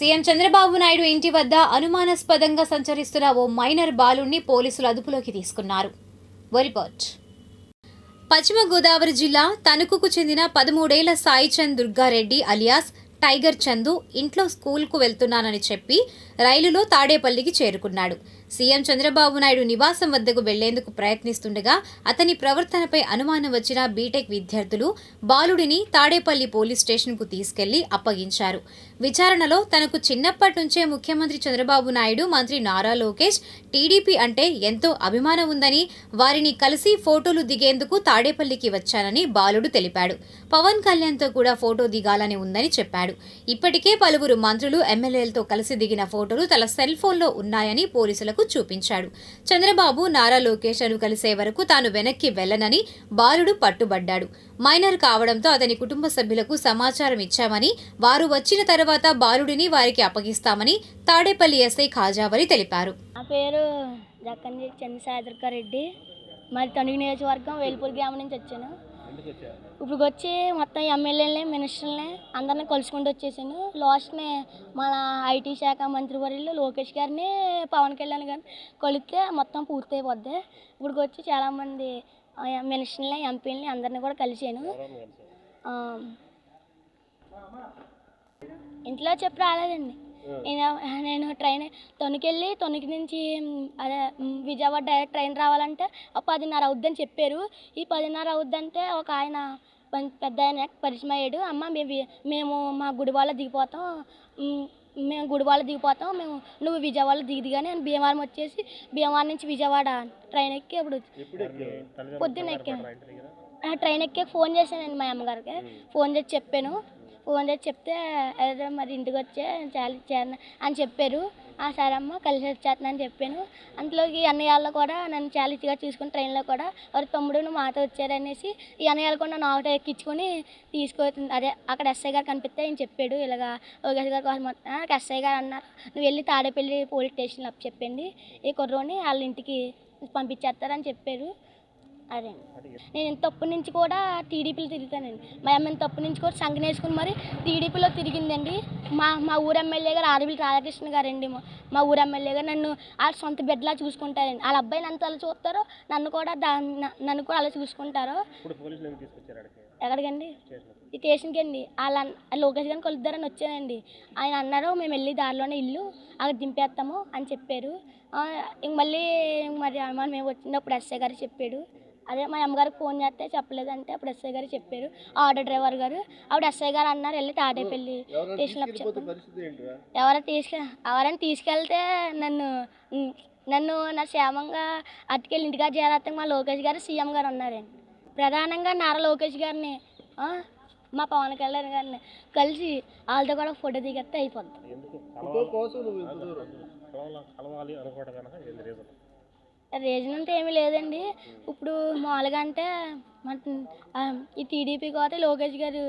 CM Chandrababu Naidu ఇంటి వద్ద అనుమానాస్పదంగా సంచరిస్తున్న ఓ మైనర్ బాలుణ్ణి పోలీసులు అదుపులోకి తీసుకున్నారు. రిపోర్ట్. పశ్చిమ గోదావరి జిల్లా తణుకుకు చెందిన 13 ఏళ్ల సాయిచంద్ దుర్గారెడ్డి అలియాస్ టైగర్ చందు ఇంట్లో స్కూల్కు వెళ్తున్నానని చెప్పి రైలులో తాడేపల్లికి చేరుకున్నాడు. సీఎం చంద్రబాబు నాయుడు నివాసం వద్దకు వెళ్లేందుకు ప్రయత్నిస్తుండగా అతని ప్రవర్తనపై అనుమానం వచ్చిన బీటెక్ విద్యార్థులు బాలుడిని తాడేపల్లి పోలీస్ స్టేషన్కు తీసుకెళ్లి అప్పగించారు. విచారణలో తనకు చిన్నప్పటి నుంచే ముఖ్యమంత్రి చంద్రబాబు నాయుడు, మంత్రి నారా లోకేష్, టీడీపీ అంటే ఎంతో అభిమానం ఉందని, వారిని కలిసి ఫోటోలు దిగేందుకు తాడేపల్లికి వచ్చానని బాలుడు తెలిపాడు. పవన్ కళ్యాణ్తో కూడా ఫోటో దిగాలని ఉందని చెప్పాడు. ఇప్పటికే పలువురు మంత్రులు, ఎమ్మెల్యేలతో కలిసి దిగిన ఫోటోలు తన సెల్ ఫోన్లో ఉన్నాయని పోలీసులకు చూపించాడు. చంద్రబాబు, నారా లోకేష్ను కలిసే వరకు తాను వెనక్కి వెళ్లనని బాలుడు పట్టుబడ్డాడు. మైనర్ కావడంతో అతని కుటుంబ సభ్యులకు సమాచారం ఇచ్చామని, వారు వచ్చిన తర్వాత బాలుడిని వారికి అప్పగిస్తామని తాడేపల్లి ఎస్ఐ ఖాజావలి తెలిపారు. నా పేరు జక్కంజి చంద్రశేఖర్, మరి తణుకు నియోజకవర్గం వేల్పూర్ గ్రామం నుంచి వచ్చాను. ఇప్పుడు వచ్చి మొత్తం ఎమ్మెల్యేలని, మినిస్టర్లని అందరినీ కలుసుకుంటూ వచ్చేసాను. లాస్ట్ని మన ఐటీ శాఖ మంత్రివర్యులు లోకేష్ గారిని, పవన్ కళ్యాణ్ గారిని కలిస్తే మొత్తం పూర్తి అయిపోద్ది. ఇప్పుడు వచ్చి చాలామంది మినిస్టర్లని, ఎంపీలని అందరినీ కూడా కలిసాను. ఇంట్లో చెప్పి రాలేదండి. నేను ట్రైన్ తణుకెళ్ళి తణుకు నుంచి అదే విజయవాడ డైరెక్ట్ ట్రైన్ రావాలంటే 10:30 అవుద్దని చెప్పారు. ఈ 10:30 అవుద్దంటే ఒక ఆయన పెద్ద ఆయన పరిచయం అయ్యాడు. అమ్మ మేము మా గుడివాడలో దిగిపోతాం, మేము నువ్వు విజయవాడలో దిగిదిగానే నేను భీమవరం వచ్చేసి భీమవరం నుంచి విజయవాడ ట్రైన్ ఎక్కి అప్పుడు పొద్దున్న ఎక్కాను. ట్రైన్ ఎక్కి ఫోన్ చేశానండి మా అమ్మగారికి. ఫోన్ చేసి చెప్తే అదే మరి ఇంటికి వచ్చే చాలా ఇచ్చాను అని చెప్పారు. సరే అమ్మ కలిసి వచ్చేస్తున్నా అని చెప్పాను. అంతలోకి అన్నయ్యలు కూడా నన్ను చాలా ఇచ్చిగా చూసుకుని ట్రైన్లో కూడా వారి తమ్ముడు నువ్వు మాతో వచ్చారనేసి ఈ అన్నయ్యలు కూడా నన్ను ఆటో ఎక్కించుకొని అదే అక్కడ ఎస్ఐ గారు కనిపిస్తే ఆయన చెప్పాడు, ఇలాగా లోకేష్ గారు కోసం నాకు ఎస్ఐ గారు అన్నారు, నువ్వు వెళ్ళి తాడేపల్లి పోలీస్ స్టేషన్లో అప్పు చెప్పండి, ఈ కుర్రోని వాళ్ళ ఇంటికి పంపించేస్తారని చెప్పారు. అదే నేను ఇంత తప్పు నుంచి కూడా టీడీపీలో తిరుగుతానండి. మా అమ్మ ఇంత తప్పు నుంచి కూడా సంఘం వేసుకుని మరి టీడీపీలో తిరిగిందండి. మా ఊరు ఎమ్మెల్యే గారు ఆదివిల్లి రాధాకృష్ణ గారండి, మా ఊరు ఎమ్మెల్యే గారు నన్ను వాళ్ళ సొంత బిడ్డలా చూసుకుంటారండి. వాళ్ళ అబ్బాయిని అంత అలా చూస్తారో నన్ను కూడా అలా చూసుకుంటారు. ఎక్కడికండి? ఈ స్టేషన్కి అండి. వాళ్ళ లోకేష్ గారిని కలుద్దారని వచ్చానండి. ఆయన అన్నారు మేము వెళ్ళి దారిలోనే ఇల్లు అక్కడ దింపేస్తాము అని చెప్పారు. ఇంక మళ్ళీ మరి అనుమానం మేము వచ్చినప్పుడు ఎస్ఐ గారు చెప్పాడు. అదే మా అమ్మగారికి ఫోన్ చేస్తే చెప్పలేదంటే అప్పుడు ఎస్ఐ గారు చెప్పారు, ఆటో డ్రైవర్ గారు. అప్పుడు ఎస్ఐ గారు అన్నారు వెళ్ళి తాడేపల్లి స్టేషన్లో ఎవరైనా తీసుకెళ్తే నన్ను నా క్షేమంగా అటుకెళ్ళి ఇంటిగా చేరేస్తాం మా లోకేష్ గారు, సీఎం గారు ఉన్నారండి. ప్రధానంగా నారా లోకేష్ గారిని, మా పవన్ కళ్యాణ్ గారిని కలిసి వాళ్ళతో కూడా ఫోటో దిగేస్తే అయిపోద్ది. రీజన్ అంటే ఏమీ లేదండి. ఇప్పుడు మామూలుగా అంటే ఈ టీడీపీ కాబట్టి లోకేష్ గారు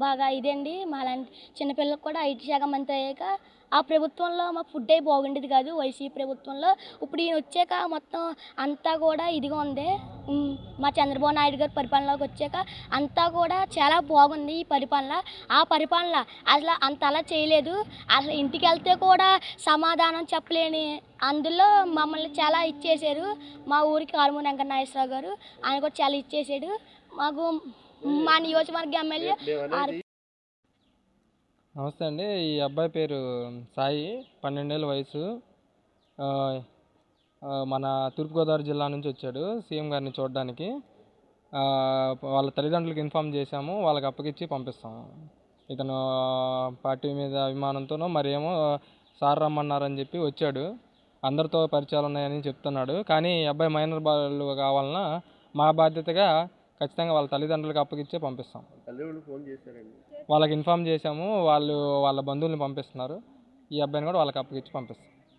బాగా ఇదండి. మాలాంటి చిన్నపిల్లలకు కూడా ఐటీ శాఖ మంత్రి అయ్యాక ఆ ప్రభుత్వంలో మా ఫుడ్ అయి బాగుండేది కాదు. వైసీపీ ప్రభుత్వంలో ఇప్పుడు ఈయన వచ్చాక మొత్తం అంతా కూడా ఇదిగా ఉంది. మా చంద్రబాబు నాయుడు గారి పరిపాలనలోకి వచ్చాక అంతా కూడా చాలా బాగుంది ఈ పరిపాలన. ఆ పరిపాలన అసలు అంత అలా చేయలేదు. అసలు ఇంటికి వెళ్తే కూడా సమాధానం చెప్పలేని అందులో మమ్మల్ని చాలా ఇచ్చేసారు. మా ఊరికి ఆర్మూర్ వెంకట నాగేశ్వరరావు గారు ఆయన కూడా చాలా ఇచ్చేసాడు మాకు. మా నియోజకవర్గ ఎమ్మెల్యే. నమస్తే అండి. ఈ అబ్బాయి పేరు సాయి, 12 ఏళ్ళ వయసు. మన తూర్పుగోదావరి జిల్లా నుంచి వచ్చాడు సీఎం గారిని చూడడానికి. వాళ్ళ తల్లిదండ్రులకు ఇన్ఫామ్ చేశాము, వాళ్ళకి అప్పగిచ్చి పంపిస్తాము. ఇతను పార్టీ మీద అభిమానంతోనో మరేమో సార్ రమ్మన్నారని చెప్పి వచ్చాడు. అందరితో పరిచయాలు ఉన్నాయని చెప్తున్నాడు. కానీ ఈ అబ్బాయి మైనర్ బాలు కావాలన్నా మా బాధ్యతగా ఖచ్చితంగా వాళ్ళ తల్లిదండ్రులకు అప్పగిచ్చే పంపిస్తాం. వాళ్ళకి ఇన్ఫామ్ చేశాము, వాళ్ళ బంధువుల్ని పంపిస్తున్నారు. ఈ అబ్బాయిని కూడా వాళ్ళకి అప్పగిచ్చి పంపిస్తాం.